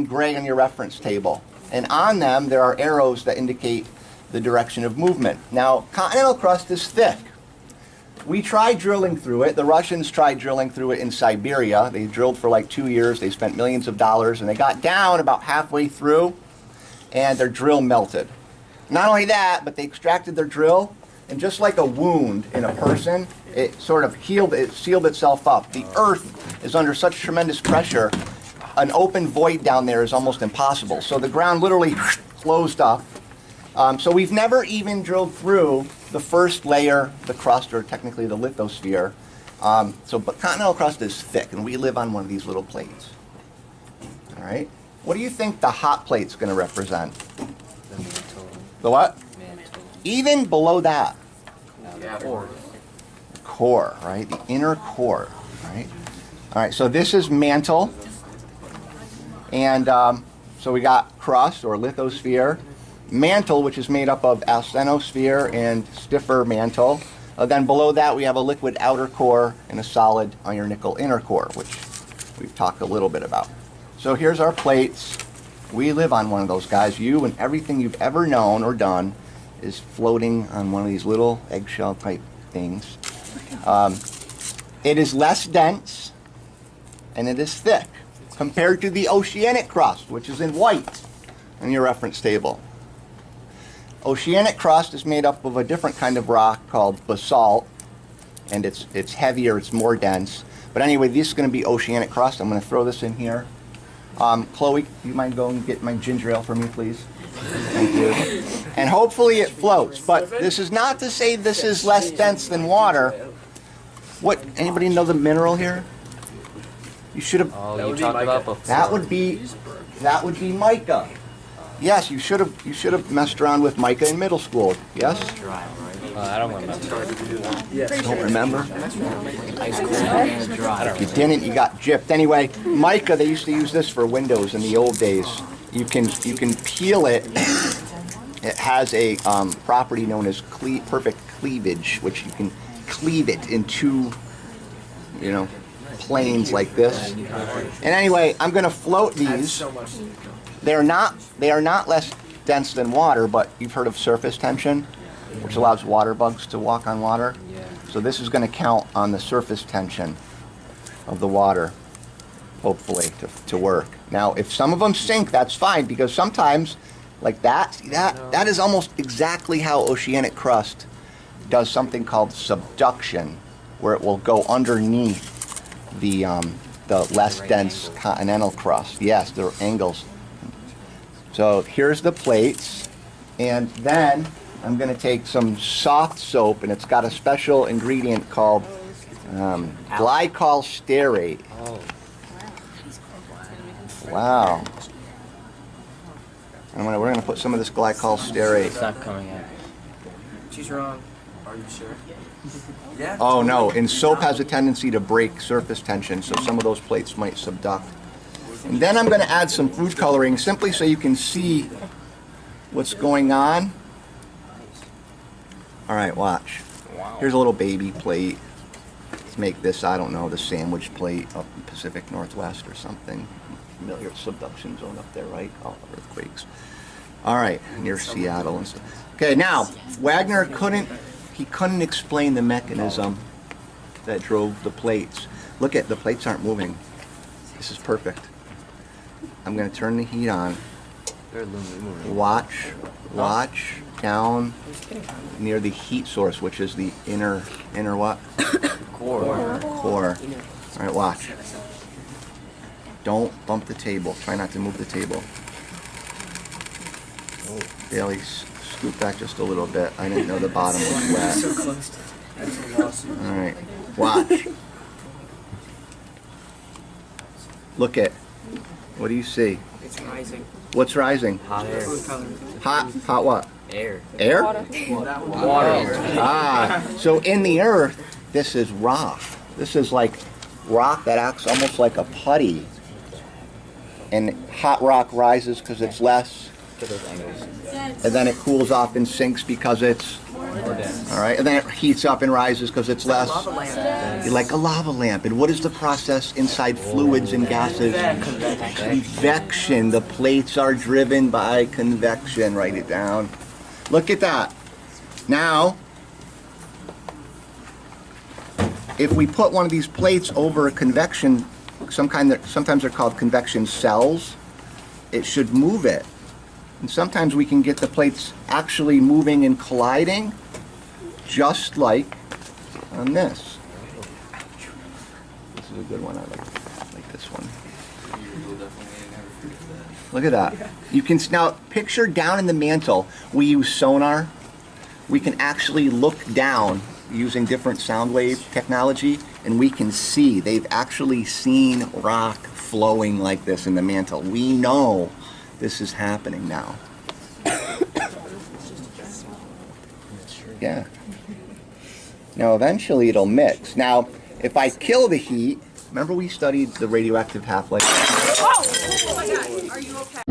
gray on your reference table. And on them, there are arrows that indicate the direction of movement. Now, continental crust is thick. We tried drilling through it. The Russians tried drilling through it in Siberia. They drilled for like 2 years. They spent millions of dollars, and they got down about halfway through, and their drill melted. Not only that, but they extracted their drill, and just like a wound in a person, it sort of healed, it sealed itself up. The earth is under such tremendous pressure, an open void down there is almost impossible. So the ground literally closed up. So we've never even drilled through the first layer, the crust, or technically the lithosphere. But continental crust is thick, and we live on one of these little plates. All right. What do you think the hot plate's going to represent? The mantle. The what? Mantle. Even below that. The core. Core, right? The inner core, right? All right. So this is mantle, and so we got crust or lithosphere. Mantle, which is made up of asthenosphere and stiffer mantle. Then below that we have a liquid outer core and a solid iron nickel inner core, which we've talked a little bit about. So here's our plates. We live on one of those guys. You and everything you've ever known or done is floating on one of these little eggshell type things. It is less dense and it is thick compared to the oceanic crust, which is in white in your reference table. Oceanic crust is made up of a different kind of rock called basalt, and it's heavier, it's more dense. But anyway, this is going to be oceanic crust. I'm going to throw this in here. Chloe, do you mind going and get my ginger ale for me, please? Thank you. And hopefully it floats, but this is not to say this is less dense than water. What? Anybody know the mineral here? You should have. Oh, you talked about before. That would be mica. Yes, you should have messed around with mica in middle school. Yes? I don't remember. Don't remember? Ice cold and dry. If you didn't, you got gypped. Anyway, mica, they used to use this for windows in the old days. You can peel it. It has a property known as perfect cleavage, which you can cleave it in two, planes like this. And anyway, I'm going to float these. They are not less dense than water, but you've heard of surface tension, which allows water bugs to walk on water. So this is going to count on the surface tension of the water, hopefully, to work. Now, if some of them sink, that's fine, because sometimes, like that, see that is almost exactly how oceanic crust does something called subduction, where it will go underneath the less dense continental crust. Yes, there are angles. So here's the plates, and then I'm going to take some soft soap, and it's got a special ingredient called glycol stearate. Wow. And we're going to put some of this glycol stearate. It's not coming out. She's wrong. Are you sure? Yeah. Oh no, and soap has a tendency to break surface tension, so some of those plates might subduct. And then I'm going to add some food coloring simply so you can see what's going on. All right, watch. Here's a little baby plate. Let's make this, I don't know, the sandwich plate up in Pacific Northwest or something. Familiar subduction zone up there, right? Oh, earthquakes. All right, near Seattle and stuff. Okay, now, Wagner couldn't explain the mechanism that drove the plates. Look at, the plates aren't moving. This is perfect. I'm going to turn the heat on. Watch down near the heat source, which is the inner what? Core. All right, watch. Don't bump the table. Try not to move the table. Bailey, scoot back just a little bit. I didn't know the bottom was wet. So close to that's a lawsuit. All right, watch. Look at. What do you see? It's rising. What's rising? Hot air. Food color. Hot what? Air. Air? Water. So in the earth, this is rock. This is like rock that acts almost like a putty. And hot rock rises because it's less, Get those angles. and then it cools off and sinks because it's All right, and then it heats up and rises because it's less Lava lamp. like a lava lamp. And what is the process inside fluids and gases? Convection. The plates are driven by convection. Write it down. Look at that. Now, if we put one of these plates over a convection, sometimes they're called convection cells, it should move it. And sometimes we can get the plates actually moving and colliding, just like on this. This is a good one. I like this one. Look at that. You can now picture down in the mantle. We use sonar. We can actually look down using different sound wave technology, and we can see they've actually seen rock flowing like this in the mantle. We know this is happening now. Yeah. Now eventually it'll mix. Now if I kill the heat, remember we studied the radioactive half-life? Oh my God, are you okay?